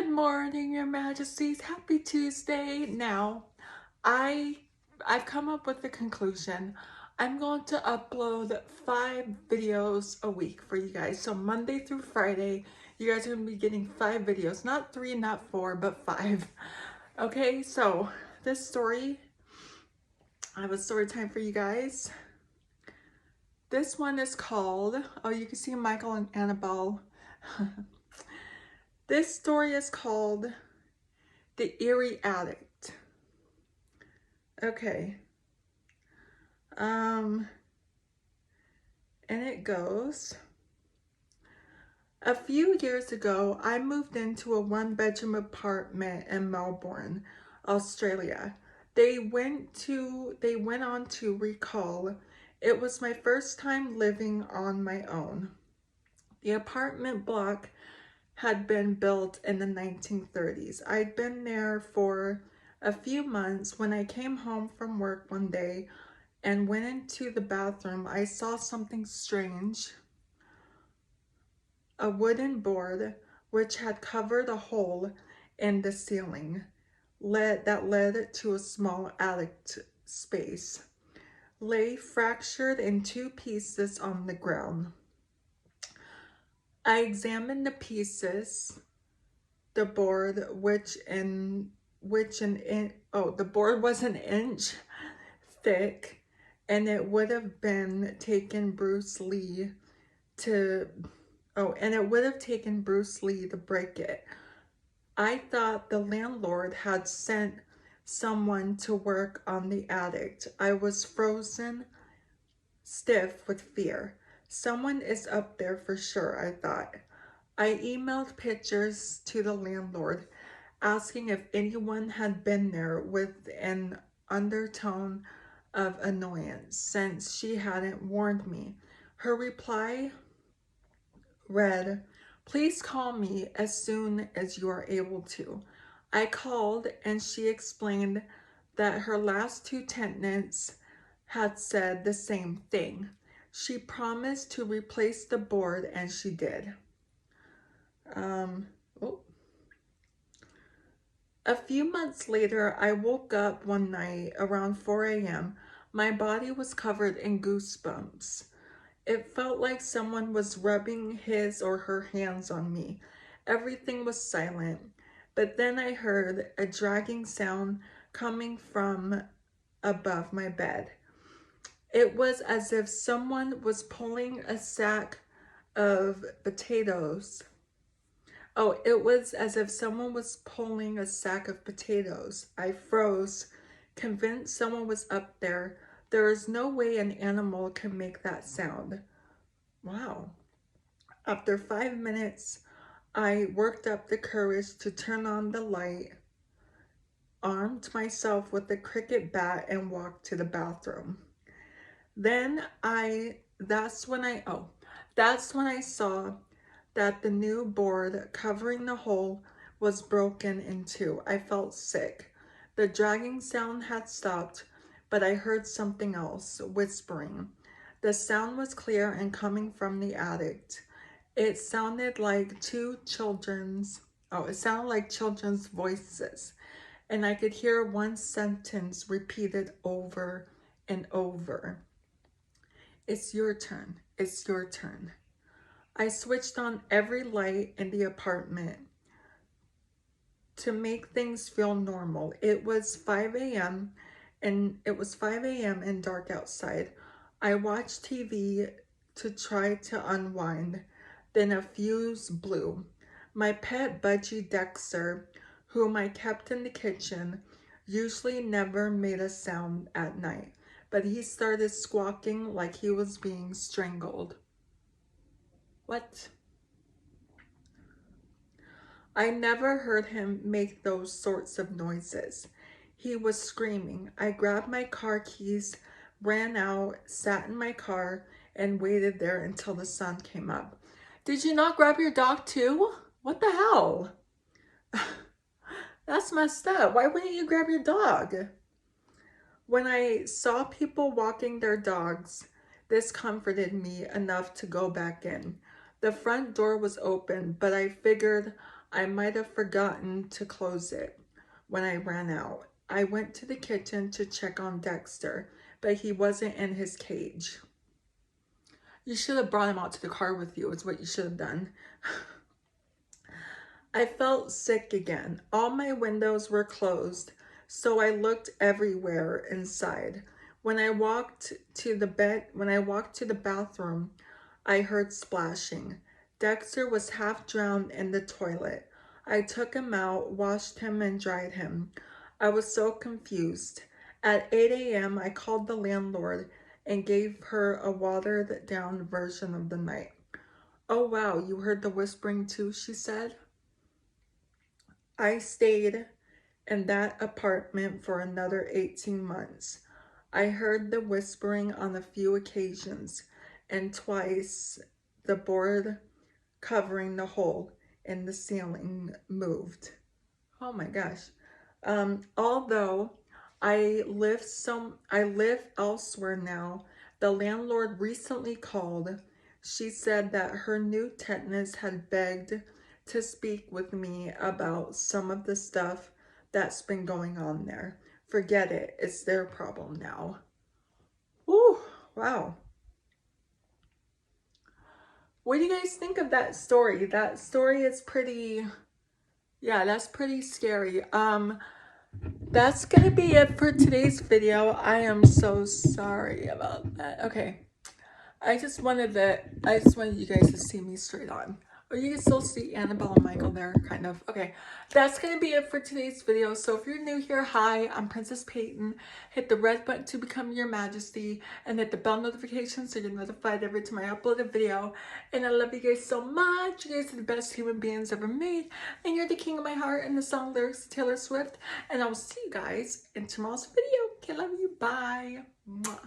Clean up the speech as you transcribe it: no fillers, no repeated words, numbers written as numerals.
Good morning, Your Majesties. Happy Tuesday. Now, I've come up with the conclusion. I'm going to upload 5 videos a week for you guys. So Monday through Friday, you guys are going to be getting 5 videos. Not 3, not 4, but 5. Okay, so this story, I have a story time for you guys. This one is called, oh, you can see Michael and Annabelle. This story is called The Eerie Attic. Okay. And it goes, a few years ago, I moved into a 1-bedroom apartment in Melbourne, Australia. They went on to recall it was my first time living on my own. The apartment block had been built in the 1930s. I'd been there for a few months. When I came home from work one day and went into the bathroom, I saw something strange. A wooden board which had covered a hole in the ceiling that led to a small attic space lay fractured in 2 pieces on the ground. I examined the pieces, the board the board was an inch thick, and it would have taken Bruce Lee to break it. I thought the landlord had sent someone to work on the attic. I was frozen stiff with fear. Someone is up there for sure, I thought. I emailed pictures to the landlord asking if anyone had been there, with an undertone of annoyance since she hadn't warned me. Her reply read, "Please call me as soon as you are able to." I called and she explained that her last 2 tenants had said the same thing. She promised to replace the board and she did. A few months later, I woke up one night around 4 a.m. My body was covered in goosebumps. It felt like someone was rubbing his or her hands on me. Everything was silent, but then I heard a dragging sound coming from above my bed. It was as if someone was pulling a sack of potatoes. It was as if someone was pulling a sack of potatoes. I froze, convinced someone was up there. There is no way an animal can make that sound. Wow. After 5 minutes, I worked up the courage to turn on the light, armed myself with a cricket bat, and walked to the bathroom. That's when I saw that the new board covering the hole was broken in 2. I felt sick. The dragging sound had stopped, but I heard something else, whispering. The sound was clear and coming from the attic. It sounded like children's voices, and I could hear one sentence repeated over and over. "It's your turn. It's your turn." I switched on every light in the apartment to make things feel normal. It was 5 a.m. and dark outside. I watched TV to try to unwind. Then a fuse blew. My pet budgie Dexter, whom I kept in the kitchen, usually never made a sound at night, but he started squawking like he was being strangled. What? I never heard him make those sorts of noises. He was screaming. I grabbed my car keys, ran out, sat in my car, and waited there until the sun came up. Did you not grab your dog too? What the hell? That's messed up. Why wouldn't you grab your dog? When I saw people walking their dogs, this comforted me enough to go back in. The front door was open, but I figured I might have forgotten to close it when I ran out. I went to the kitchen to check on Dexter, but he wasn't in his cage. You should have brought him out to the car with you, is what you should have done. I felt sick again. All my windows were closed, so I looked everywhere inside. When I walked to the bathroom, I heard splashing. Dexter was half drowned in the toilet. I took him out, washed him, and dried him. I was so confused. At 8 a.m., I called the landlord and gave her a watered down version of the night. Oh wow, you heard the whispering too, she said. I stayed in that apartment for another 18 months. I heard the whispering on a few occasions, and twice the board covering the hole in the ceiling moved. Oh my gosh. Although I live elsewhere now, the landlord recently called. She said that her new tenants had begged to speak with me about some of the stuff that's been going on there. Forget it. It's their problem now. Ooh, wow. What do you guys think of that story? That story is pretty, yeah, that's pretty scary. That's gonna be it for today's video. I am so sorry about that. Okay. I just wanted you guys to see me straight on. Or you can still see Annabelle and Michael there, kind of. Okay, that's going to be it for today's video. So if you're new here, hi, I'm Princess Peyton. Hit the red button to become your majesty and hit the bell notification so you're notified every time I upload a video. And I love you guys so much. You guys are the best human beings ever made. And you're the king of my heart and the song lyrics to Taylor Swift. And I will see you guys in tomorrow's video. Okay, love you. Bye. Mwah.